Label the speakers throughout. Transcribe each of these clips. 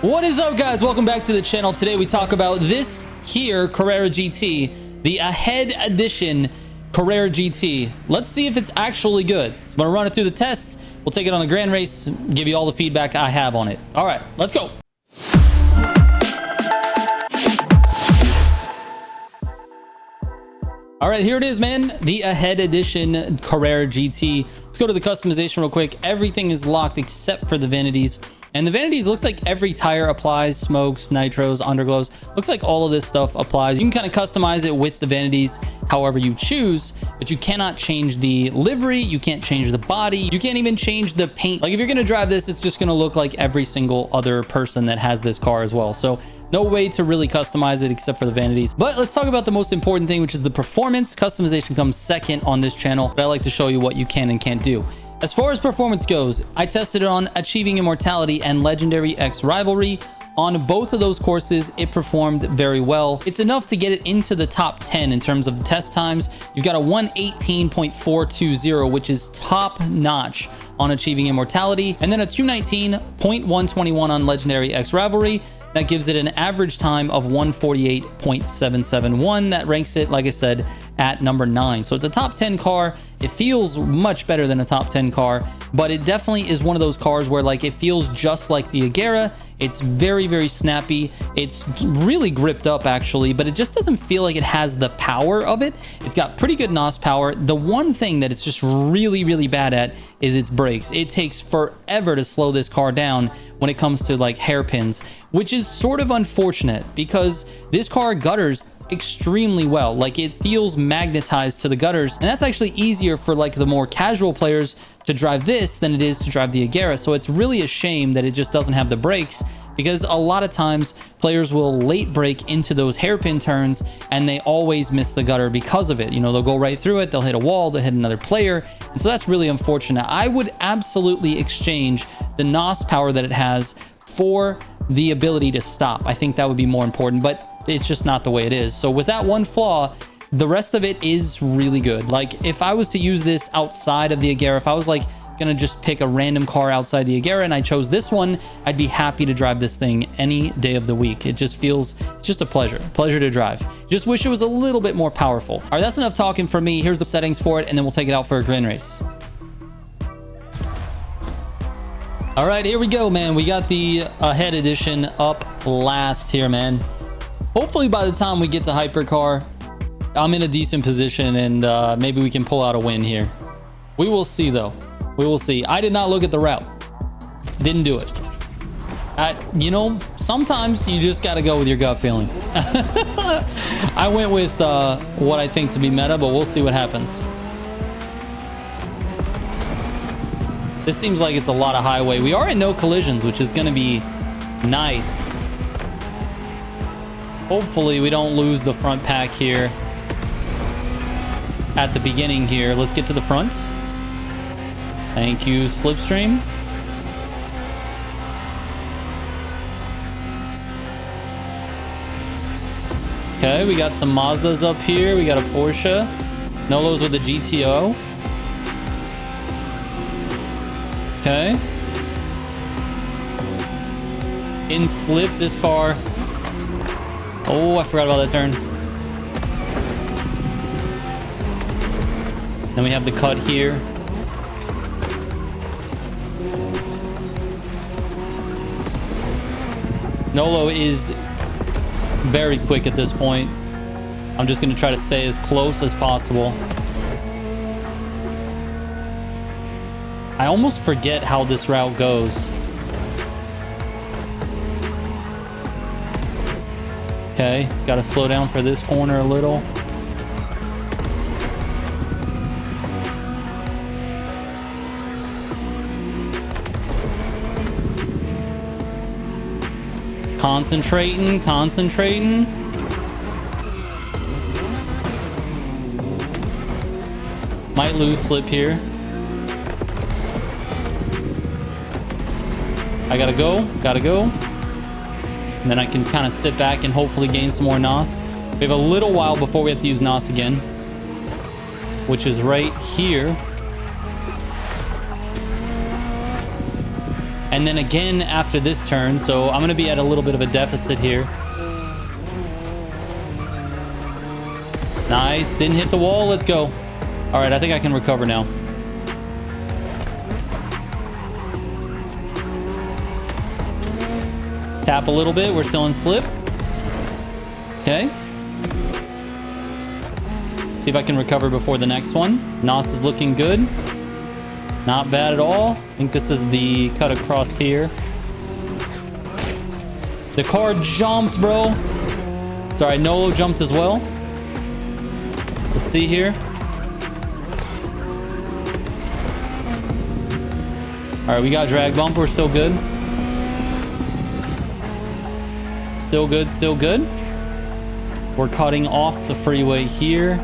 Speaker 1: What is up, guys? Welcome back to the channel. Today we talk about this here Carrera GT, the Ahead Edition Carrera GT. Let's see if it's actually good. I'm gonna run it through the tests. We'll take it on the grand race, give you all the feedback I have on it. All right, let's go. All right, here it is, man. The Ahead Edition Carrera GT. Let's go to the customization real quick. Everything is locked except for the vanities. And the vanities, looks like every tire applies, smokes, nitros, underglows. Looks like all of this stuff applies. You can kind of customize it with the vanities however you choose, but you cannot change the livery. You can't change the body. You can't even change the paint. Like if you're going to drive this, it's just going to look like every single other person that has this car as well. So no way to really customize it except for the vanities. But let's talk about the most important thing, which is the performance. Customization comes second on this channel, but I like to show you what you can and can't do. As far as performance goes, I tested it on Achieving Immortality and Legendary X Rivalry. On both of those courses, it performed very well. It's enough to get it into the top 10 in terms of test times. You've got a 118.420, which is top notch on Achieving Immortality, and then a 219.121 on Legendary X Rivalry. That gives it an average time of 148.771. That ranks it, like I said, at number 9. So it's a top 10 car. It feels much better than a top 10 car, but it definitely is one of those cars where like it feels just like the Carrera. It's very, very snappy. It's really gripped up actually, but it just doesn't feel like it has the power of it. It's got pretty good NOS power. The one thing that it's just really, really bad at is its brakes. It takes forever to slow this car down when it comes to like hairpins, which is sort of unfortunate because this car gutters extremely well. Like it feels magnetized to the gutters, and that's actually easier for like the more casual players to drive this than it is to drive the Carrera. So it's really a shame that it just doesn't have the brakes, because a lot of times players will late brake into those hairpin turns and they always miss the gutter because of it. You know, they'll go right through it, they'll hit a wall, they'll hit another player, and so that's really unfortunate. I would absolutely exchange the NOS power that it has for the ability to stop. I think that would be more important, but it's just not the way it is. So with that one flaw, the rest of it is really good. Like if I was to use this outside of the Carrera, if I was like gonna just pick a random car outside the Carrera and I chose this one, I'd be happy to drive this thing any day of the week. It just feels, it's just a pleasure to drive. Just wish it was a little bit more powerful. All right, that's enough talking for me. Here's the settings for it, and then we'll take it out for a grand race. All right, here we go, man. We got the Ahead Edition up last here, man. Hopefully by the time we get to Hypercar, I'm in a decent position and maybe we can pull out a win here. We will see, though. We will see. I did not look at the route. Didn't do it. You know, sometimes you just got to go with your gut feeling. I went with what I think to be meta, but we'll see what happens. This seems like it's a lot of highway. We are in no collisions, which is going to be nice. Hopefully we don't lose the front pack here at the beginning here. Let's get to the front. Thank you, Slipstream. Okay, we got some Mazdas up here. We got a Porsche. Nolos with the GTO. Okay. In slip this car. Oh, I forgot about that turn. Then we have the cut here. Nolo is very quick at this point. I'm just going to try to stay as close as possible. I almost forget how this route goes. Okay, got to slow down for this corner a little. Concentrating. Might lose slip here. I gotta go. And then I can kind of sit back and hopefully gain some more NOS. We have a little while before we have to use NOS again, which is right here. and then again after this turn. So I'm going to be at a little bit of a deficit here. Nice. Didn't hit the wall. Let's go. All right. I think I can recover now. Tap a little bit. We're still in slip. Okay. See if I can recover before the next one. NOS is looking good. Not bad at all. I think this is the cut across here. The car jumped, bro. Sorry, Nolo jumped as well. Let's see here. All right, we got drag bump. We're still good. Still good, still good. We're cutting off the freeway here.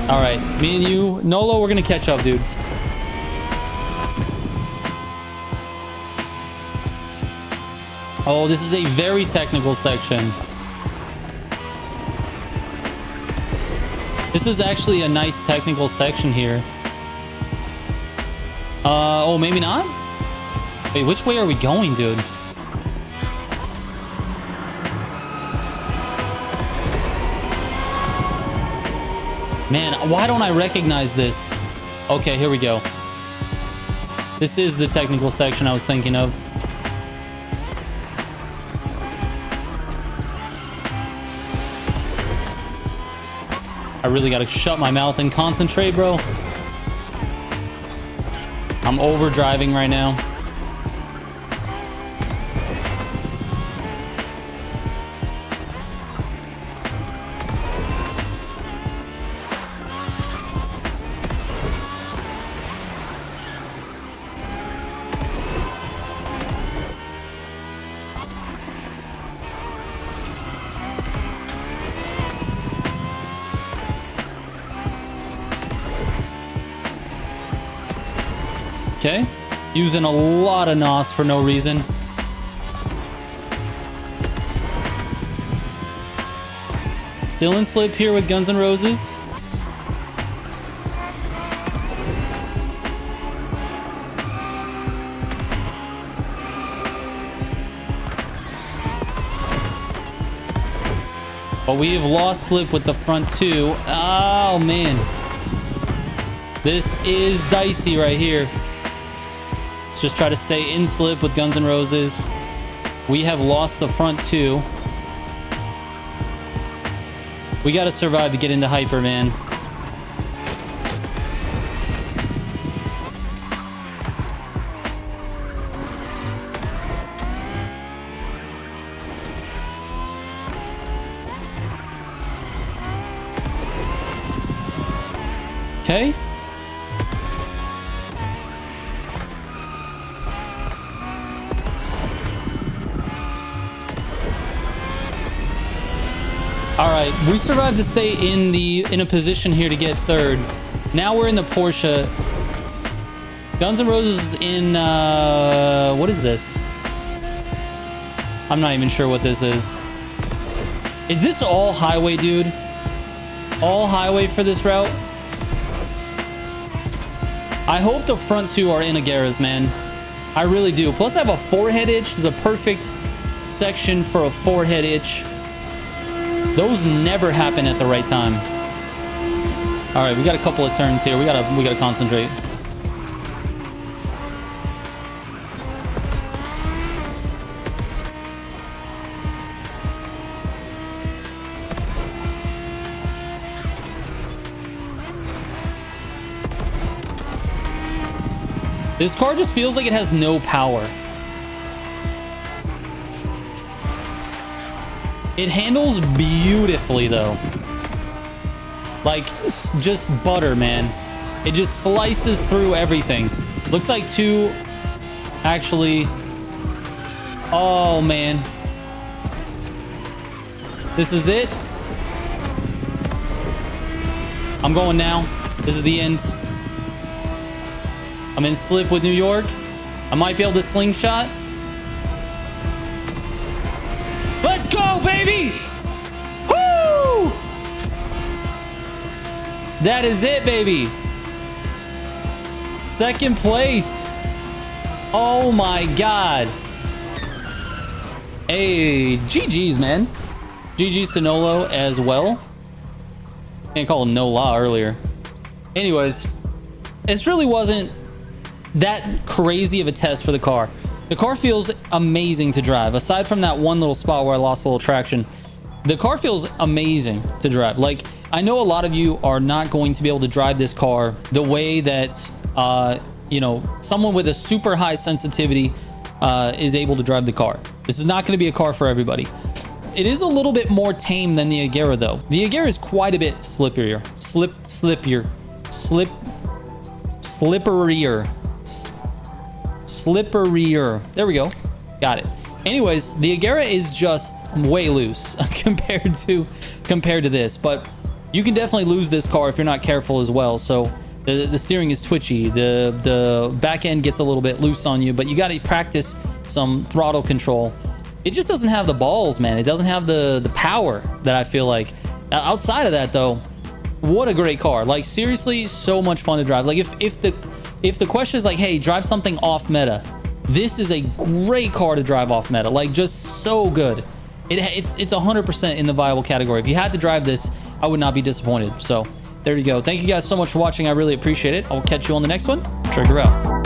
Speaker 1: All right, me and you, Nolo, we're gonna catch up, dude. Oh, this is a very technical section. This is actually a nice technical section here. Oh, maybe not? Wait, which way are we going, dude? Man, why don't I recognize this? Okay, here we go. This is the technical section I was thinking of. I really gotta shut my mouth and concentrate, bro. I'm overdriving right now. Okay, using a lot of NOS for no reason. Still in slip here with Guns N' Roses. But we have lost slip with the front two. Oh, man. This is dicey right here. Let's just try to stay in slip with Guns N' Roses. We have lost the front two. We got to survive to get into hyper, man. Okay. All right, we survived to stay in a position here to get third. Now we're in the Porsche. Guns N' Roses is in what is this? I'm not even sure what this is. Is this all highway, dude? All highway for this route? I hope the front two are in Agueras, man. I really do. Plus I have a forehead itch. This is a perfect section for a forehead itch. Those never happen at the right time. All right, we got a couple of turns here. We gotta concentrate. This car just feels like it has no power. It handles beautifully, though. Like, just butter, man. It just slices through everything. Looks like two... Actually... Oh, man. This is it. I'm going now. This is the end. I'm in slip with New York. I might be able to slingshot. Let's go, baby! Woo! That is it, baby. Second place. Oh my God. Hey, GG's, man. GG's to Nolo as well. Can't call him Nola earlier. Anyways, this really wasn't that crazy of a test for the car. The car feels amazing to drive. Aside from that one little spot where I lost a little traction, the car feels amazing to drive. Like, I know a lot of you are not going to be able to drive this car the way that, you know, someone with a super high sensitivity is able to drive the car. This is not going to be a car for everybody. It is a little bit more tame than the Agera, though. The Agera is quite a bit slipperier. Slipperier. There we go. Got it. Anyways, the Agera is just way loose compared to this, but you can definitely lose this car if you're not careful as well. So the steering is twitchy, the back end gets a little bit loose on you, but you got to practice some throttle control. It just doesn't have the balls, man. It doesn't have the power that I feel like. Outside of that, though, what a great car. Like, seriously, so much fun to drive. Like, if the question is like, hey, drive something off meta, this is a great car to drive off meta. Like, just so good. It's 100% in the viable category. If you had to drive this, I would not be disappointed. So there you go. Thank you guys so much for watching. I really appreciate it. I'll catch you on the next one. Trigger out.